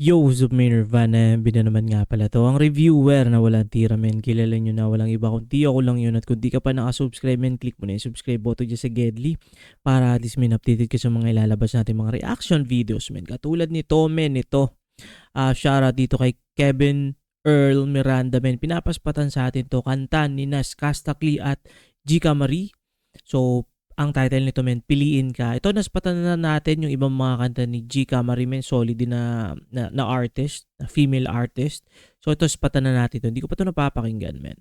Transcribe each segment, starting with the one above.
Yo, what's up, may Nirvana? Bina naman nga pala to. Ang reviewer na walang tira, men. Kilala nyo na walang iba kundi ako lang yun. At kung di ka pa nakasubscribe, men, click mo na yung subscribe button dyan sa Gedli para at least, men, updated ka sa mga ilalabas natin mga reaction videos, men. Katulad nito, men, ito. Shoutout dito kay Kevin Earl Miranda, men. Pinapaspatan sa atin to. Kanta ni Nas Castakli at Gika Marie. So, ang title nito, men, Piliin Ka. Ito, naspatan na natin yung ibang mga kanta ni Gika Marie, men. Solid din na artist, na female artist. So, ito, spatan na natin ito. Hindi ko pa ito napapakinggan, men.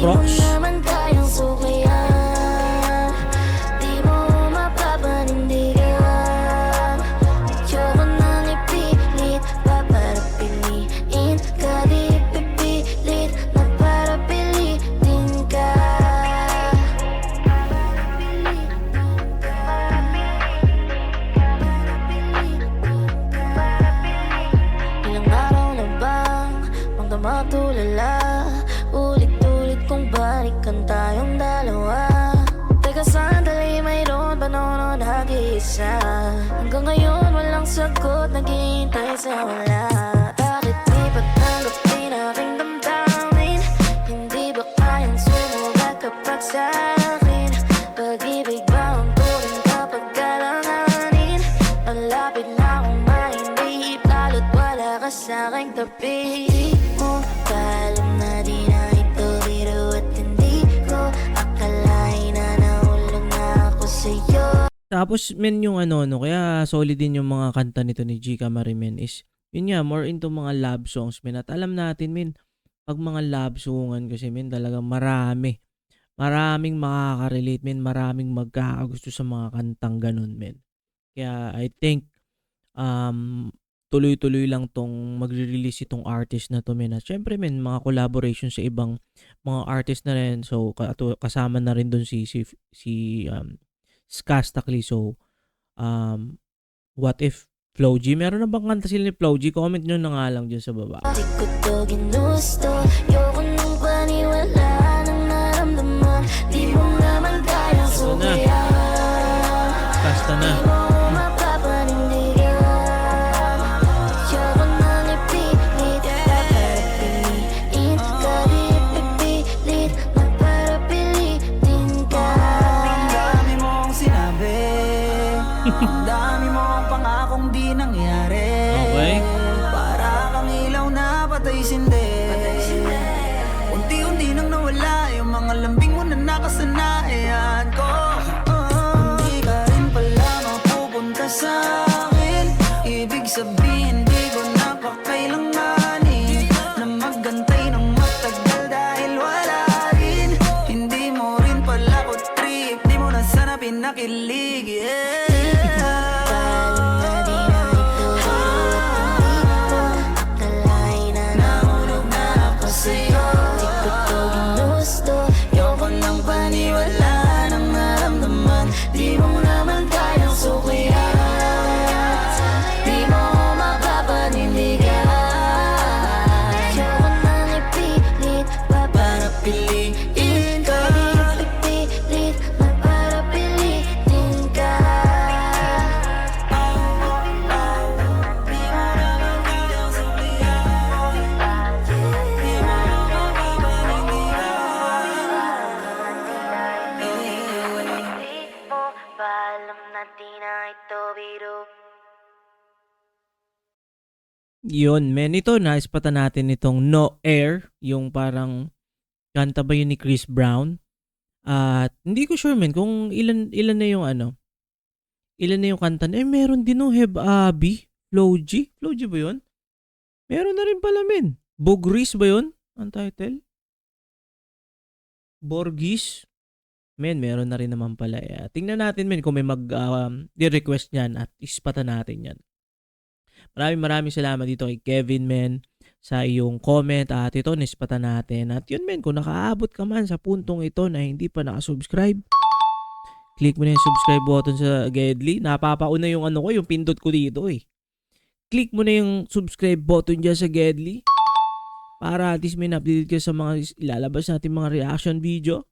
Rocks. Matulala, ulit-ulit kong balikan tayong dalawa. Teka sandali, mayroon ba noon nag-iisa? Hanggang ngayon walang sagot, naghihintay sa wala. Bakit di ba tanggapin aking damdamin? Hindi ba kayang sumugat kapag sa akin? Pag-ibig ba ang turing kapag kalanganin? Malapit na akong mahindi, lalo't wala ka sa aking tabi. Alam na di na ito biro at hindi ko akalain na nahulog na ako sa'yo. Tapos, men, yung ano, kaya solid din yung mga kanta nito ni Gika Marie, men, is, yun nga, more into mga love songs, men. At alam natin, men, pag mga love songan kasi, men, talagang maraming makaka-relate, men, maraming magkakagusto sa mga kantang ganun, men. Kaya, I think, tuloy-tuloy lang tong magre-release itong artist na to, men. At syempre, men, mga collaboration sa ibang mga artist na rin. So, kasama na rin doon si Skastakli. So, what if Flo G? Meron na bang kanta sila ni Flo G? Comment nyo na nga lang dyan sa baba. Di ko to ginusto, yoko nung paniwala ng naramdaman. Di mo naman kayang sukayan. Kasta na. Ang dami mong pangakong di nangyari. Okay. Para kang ilaw na patay sindi. Unti-unti nang nawala yung mga lambing mo na nakasanayan ko. Hindi ka rin pala mapupunta sa akin. Ibig sabihin di ko napakailanganin na maggantay ng matagal dahil wala rin. Hindi mo rin pala ko trip, di mo na sana pinakilig, yeah. Yun, men. Ito, naispatan natin itong No Air. Yung parang, kanta ba yun ni Chris Brown? At, hindi ko sure, men, kung ilan na yung ilan na yung kanta. Meron din no, Heb Abi, Flo G. Flo G ba yun? Meron na rin pala, men. Bogris ba yun? Ang title? Borgis? Men, meron na rin naman pala. Tingnan natin, men, kung may di-request niyan at ispatan natin yan. Maraming salamat dito kay Kevin, men. sa iyong comment at ito nispatan natin. At yun men, kung nakaabot ka man sa puntong ito na hindi pa nakasubscribe, click mo na yung subscribe button sa Gedli. Napapauna yung ano ko, yung pindot ko dito eh. Click mo na yung subscribe button dyan sa Gedli para at least may na-update ka sa mga ilalabas natin mga reaction video.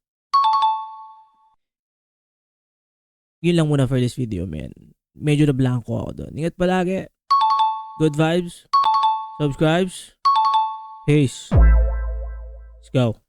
Yun lang muna for this video, man. Medyo na blanco ako doon. Ingat palagi. Good vibes. Subscribes. Peace. Let's go.